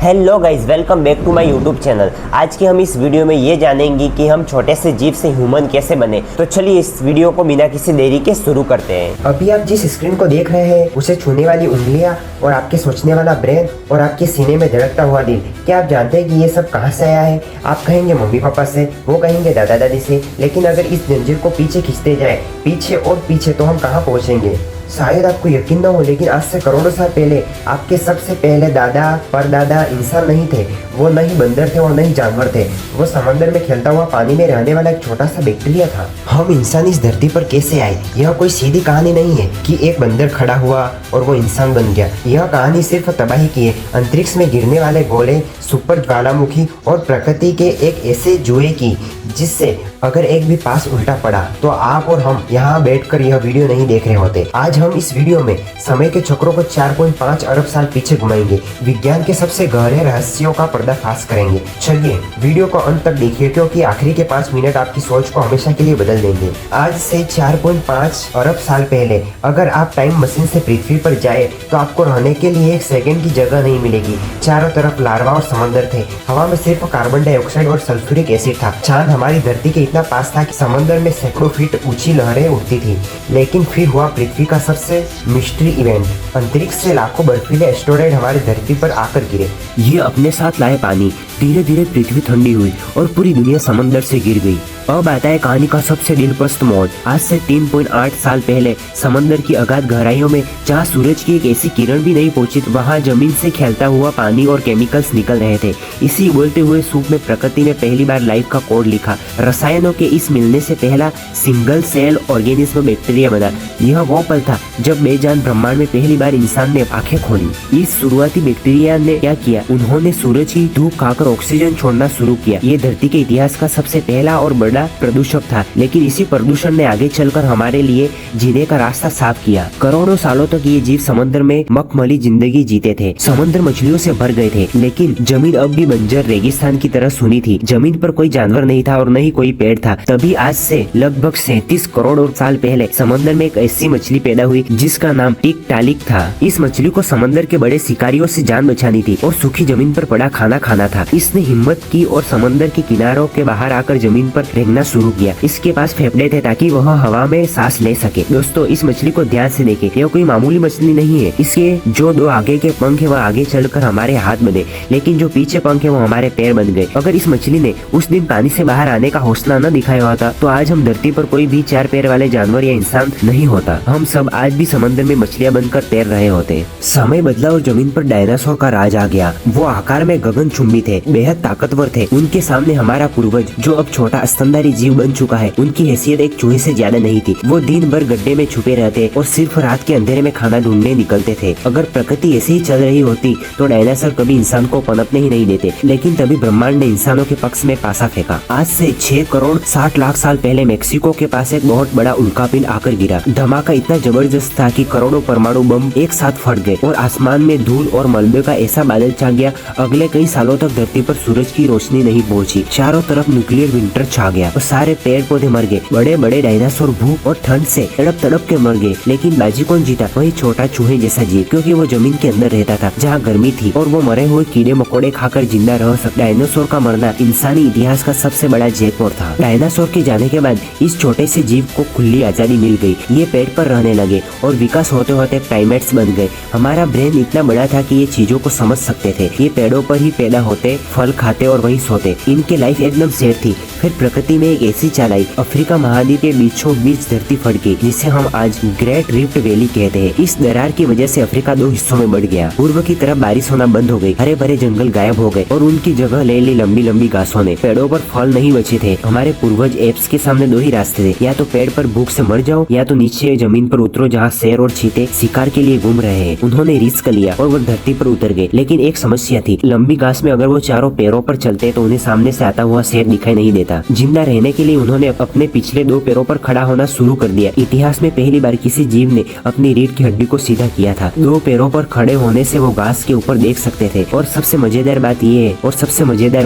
Hello guys, welcome back to my YouTube channel. आज की हम इस वीडियो में ये जानेंगे कि हम छोटे से जीव से ह्यूमन कैसे बने। तो चलिए इस वीडियो को बिना किसी देरी के शुरू करते हैं। अभी आप जिस स्क्रीन को देख रहे हैं उसे छूने वाली उंगलियां और आपके सोचने वाला ब्रेन और आपके सीने में धड़कता हुआ दिल, क्या आप जानते हैं कि ये सब कहाँ से आया है? आप कहेंगे मम्मी पापा से, वो कहेंगे दादा दादी से, लेकिन अगर इस जंजीर को पीछे खींचते जाए पीछे और पीछे तो हम कहाँ पहुँचेंगे? शायद आपको यकीन न हो, लेकिन आज से करोड़ों साल पहले आपके सबसे पहले दादा परदादा इंसान नहीं थे। वो न ही बंदर थे और न ही जानवर थे। वो समंदर में खेलता हुआ पानी में रहने वाला एक छोटा सा बैक्टीरिया था। हम इंसान इस धरती पर कैसे आए, यह कोई सीधी कहानी नहीं है कि एक बंदर खड़ा हुआ और वो इंसान बन गया। यह कहानी सिर्फ तबाही की है, अंतरिक्ष में गिरने वाले गोले, सुपर ज्वालामुखी और प्रकृति के एक ऐसे जुए की जिससे अगर एक भी पास उल्टा पड़ा तो आप और हम यहाँ बैठकर यह वीडियो नहीं देख रहे होते। आज हम इस वीडियो में समय के चक्रों को 4.5 अरब साल पीछे घुमाएंगे, विज्ञान के सबसे गहरे रहस्यों का पर्दाफाश करेंगे। चलिए वीडियो को अंत तक देखिए, क्योंकि आखिरी के 5 मिनट आपकी सोच को हमेशा के लिए बदल देंगे। आज से 4.5 अरब साल पहले अगर आप टाइम मशीन से पृथ्वी पर जाए तो आपको रहने के लिए 1 सेकंड की जगह नहीं मिलेगी। चारों तरफ लार्वा और समंदर थे। हवा में सिर्फ कार्बन डाइऑक्साइड और सल्फ्यूरिक एसिड था। चांद हमारी धरती के इतना पास था कि समंदर में सैकड़ों फीट ऊंची लहरें उठती थी। लेकिन फिर हुआ पृथ्वी का सबसे मिस्ट्री इवेंट। अंतरिक्ष से लाखों बर्फीले एस्टेरॉयड हमारी धरती पर आकर गिरे। ये अपने साथ लाए पानी। धीरे धीरे पृथ्वी ठंडी हुई और पूरी दुनिया समंदर से गिर गई। अब आता है कहानी का सबसे दिलचस्प मोड़। आज से 3.8 साल पहले समंदर की अगाध गहराइयों में, जहाँ सूरज की एक ऐसी किरण भी नहीं पहुंची, वहाँ जमीन से खेलता हुआ पानी और केमिकल्स निकल रहे थे। इसी उबलते हुए सूप में प्रकृति ने पहली बार लाइफ का कोड लिखा। रसायनों के इस मिलने से पहला सिंगल सेल ऑर्गेनिज्म बैक्टीरिया बना। यह वो पल था जब बेजान ब्रह्मांड में पहली बार इंसान ने आंखें खोली। इस शुरुआती बैक्टीरिया ने क्या किया? उन्होंने सूरज की धूप खाकर ऑक्सीजन छोड़ना शुरू किया। ये धरती के इतिहास का सबसे पहला और बड़ा प्रदूषक था, लेकिन इसी प्रदूषण ने आगे चलकर हमारे लिए जीने का रास्ता साफ किया। करोड़ों सालों तक ये जीव समंदर में मखमली जिंदगी जीते थे। समुद्र मछलियों से भर गए थे, लेकिन जमीन अब भी बंजर रेगिस्तान की तरह सूनी थी। जमीन पर कोई जानवर नहीं था और न ही कोई पेड़ था। तभी आज से लगभग 37 करोड़ साल पहले समंदर में एक ऐसी मछली पैदा हुई जिसका नाम टिकटालिक था। इस मछली को समंदर के बड़े शिकारियों से जान बचानी थी और सूखी जमीन पर पड़ा खाना खाना था। इसने हिम्मत की और समंदर के किनारों के बाहर आकर जमीन पर रेंगना शुरू किया। इसके पास फेफड़े थे ताकि वह हवा में सांस ले सके। दोस्तों, इस मछली को ध्यान से देखें, यह कोई मामूली मछली नहीं है। इसके जो 2 आगे के पंख है वह आगे चलकर हमारे हाथ बने, लेकिन जो पीछे पंख है वो हमारे पैर बन गए। अगर इस मछली ने उस दिन पानी से बाहर आने का हौसला न दिखाया होता तो आज हम धरती पर कोई भी 4 पैर वाले जानवर या इंसान नहीं होता। हम सब आज भी समंदर में मछलियां बनकर तैर रहे होते। समय बदला और जमीन पर डायनासोर का राज आ गया। वो आकार में गगनचुंबी थे, बेहद ताकतवर थे। उनके सामने हमारा पूर्वज, जो अब छोटा स्तनधारी जीव बन चुका है, उनकी हैसियत एक चूहे से ज्यादा नहीं थी। वो दिन भर गड्ढे में छुपे रहते और सिर्फ रात के अंधेरे में खाना ढूंढने निकलते थे। अगर प्रकृति ऐसे ही चल रही होती तो डायनासोर कभी इंसान को पनपने ही नहीं देते। लेकिन तभी ब्रह्मांड ने इंसानों के पक्ष में पासा फेंका। आज से 6 करोड़ 60 लाख साल पहले मेक्सिको के पास एक बहुत बड़ा उल्कापिंड आकर गिरा। धमाका इतना जबरदस्त था कि करोड़ों परमाणु बम एक साथ फट गए और आसमान में धूल और मलबे का ऐसा बादल छा गया। अगले कई सालों तक धरती पर सूरज की रोशनी नहीं पहुंची। चारों तरफ न्यूक्लियर विंटर छा गया और सारे पेड़ पौधे मर गए। बड़े बड़े डायनासोर भूख और ठंड से तड़प तड़प के मर गए। लेकिन बाजी कौन जीता? वही छोटा चूहे जैसा जीव, क्योंकि वो जमीन के अंदर रहता था जहाँ गर्मी थी और वो मरे हुए कीड़े मकोड़े खाकर जिंदा रह सकता। डायनासोर का मरना इंसानी इतिहास का सबसे बड़ा जैकपॉट था। डायनासोर के जाने के बाद इस छोटे से जीव को खुली आजादी मिल गई। ये पेड़ पर रहने लगे और विकास होते होते प्राइमेट्स बन गए। हमारा ब्रेन इतना बड़ा था कि ये चीजों को समझ सकते थे। ये पेड़ों पर ही पैदा होते, फल खाते और वहीं सोते। इनके लाइफ एकदम सेफ थी। फिर प्रकृति में एक ऐसी चाल आई, अफ्रीका महाद्वीप के बीचों बीच धरती फट गई, जिसे हम आज ग्रेट रिफ्ट वैली कहते हैं। इस दरार की वजह से अफ्रीका 2 हिस्सों में बढ़ गया। पूर्व की तरफ बारिश होना बंद हो गई, हरे भरे जंगल गायब हो गए और उनकी जगह ले ली लंबी लंबी घासों ने। पेड़ों पर फल नहीं बचे थे। हमारे पूर्वज एप्स के सामने 2 ही रास्ते थे, या तो पेड़ पर भूख से मर जाओ या तो नीचे जमीन पर उतरो जहाँ शेर और चीते शिकार के लिए घूम रहे हैं। उन्होंने रिस्क लिया और वो धरती पर उतर गए। लेकिन एक समस्या थी, लंबी घास में अगर वो चारों पैरों पर चलते तो उन्हें सामने से आता हुआ शेर दिखाई नहीं देता। था। जिंदा रहने के लिए उन्होंने अपने पिछले 2 पैरों पर खड़ा होना शुरू कर दिया। इतिहास में पहली बार किसी जीव ने अपनी रीढ़ की हड्डी को सीधा किया था। 2 पैरों पर खड़े होने से वो घास के ऊपर देख सकते थे। और सबसे मजेदार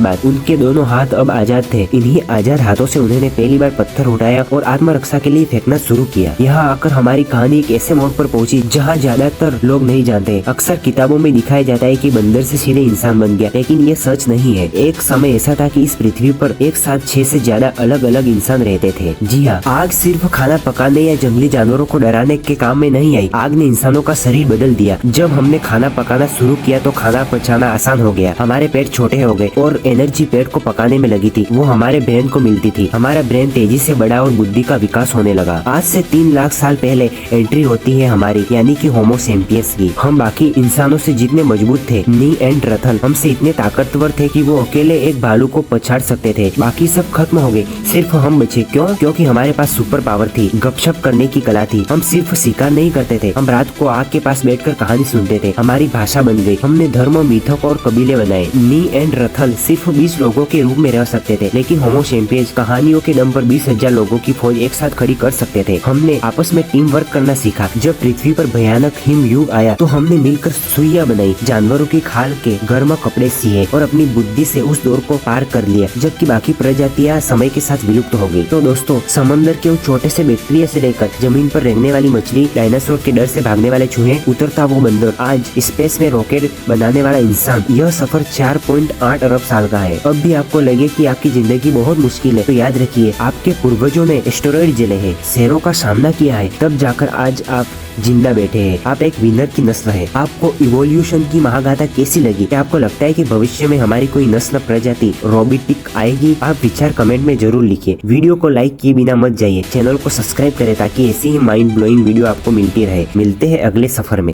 बात उनके दोनों हाथ अब आजाद थे। इन्हीं आजाद हाथों से उन्होंने पहली बार पत्थर उठाया और आत्मरक्षा के लिए फेंकना शुरू किया। यहाँ आकर हमारी कहानी एक ऐसे मोड़ पर पहुंची जहाँ ज्यादातर लोग नहीं जानते। अक्सर किताबों में दिखाया जाता है कि बंदर से सीधे इंसान बन गया, लेकिन ये सच नहीं है। एक समय ऐसा था कि इस पृथ्वी पर एक साथ 6 से ज्यादा अलग अलग इंसान रहते थे। जी हाँ, आग सिर्फ खाना पकाने या जंगली जानवरों को डराने के काम में नहीं आई। आग ने इंसानों का शरीर बदल दिया। जब हमने खाना पकाना शुरू किया तो खाना पचाना आसान हो गया। हमारे पेट छोटे हो गए और एनर्जी पेट को पकाने में लगी थी, वो हमारे ब्रेन को मिलती थी। हमारा ब्रेन तेजी से बढ़ा और बुद्धि का विकास होने लगा। आज से 3 लाख साल पहले एंट्री होती है हमारी, यानी कि होमो सेपियंस की। हम बाकी इंसानों से जितने मजबूत थे, नीएंडरथल हमसे इतने ताकतवर थे कि वो अकेले एक भालू को पछाड़ सकते थे। बाकी सब खत्म हो गए, सिर्फ हम बचे। क्यों? क्योंकि हमारे पास सुपर पावर थी, गपशप करने की कला थी। हम सिर्फ शिकार नहीं करते थे, हम रात को आग के पास बैठकर कहानी सुनते थे। हमारी भाषा बन गई, हमने धर्म, मिथक और कबीले बनाए। नीएंडरथल सिर्फ 20 लोगों के रूप में रह सकते थे, लेकिन होमो सेपियंस कहानियों के दम पर 20,000 लोगों की फौज एक साथ खड़ी कर सकते थे। हमने आपस में टीम वर्क करना सीखा। जब पृथ्वी पर भयानक हिम युग आया तो हमने मिलकर सुइयां बनाई, जानवरों की खाल के गर्म कपड़े सिए और अपनी बुद्धि से उस दौर को पार कर लिया, जबकि बाकी प्रजातियां समय के साथ विलुप्त हो गई। तो दोस्तों, समंदर के उस छोटे से बैक्टीरिया से लेकर जमीन पर रहने वाली मछली, डायनासोर के डर से भागने वाले चूहे, उतरता वो बंदर, आज स्पेस में रॉकेट बनाने वाला इंसान, यह सफर 4.8 अरब साल का है। अब भी आपको लगे कि आपकी जिंदगी बहुत मुश्किल है, तो याद रखिए, आपके पूर्वजों ने एस्टेरॉयड झेले हैं, शेरों का सामना किया है, तब जाकर आज आप जिंदा बैठे हैं। आप एक विनर की नस्ल है। आपको इवोल्यूशन की महागाथा कैसी लगी? क्या आपको लगता है कि भविष्य में हमारी कोई नस्ल प्रजाति रोबोटिक आएगी? आप विचार कमेंट में जरूर लिखिए। वीडियो को लाइक किए बिना मत जाइए, चैनल को सब्सक्राइब करें ताकि ऐसी ही माइंड ब्लोइंग वीडियो आपको मिलती रहे। मिलते हैं अगले सफर में।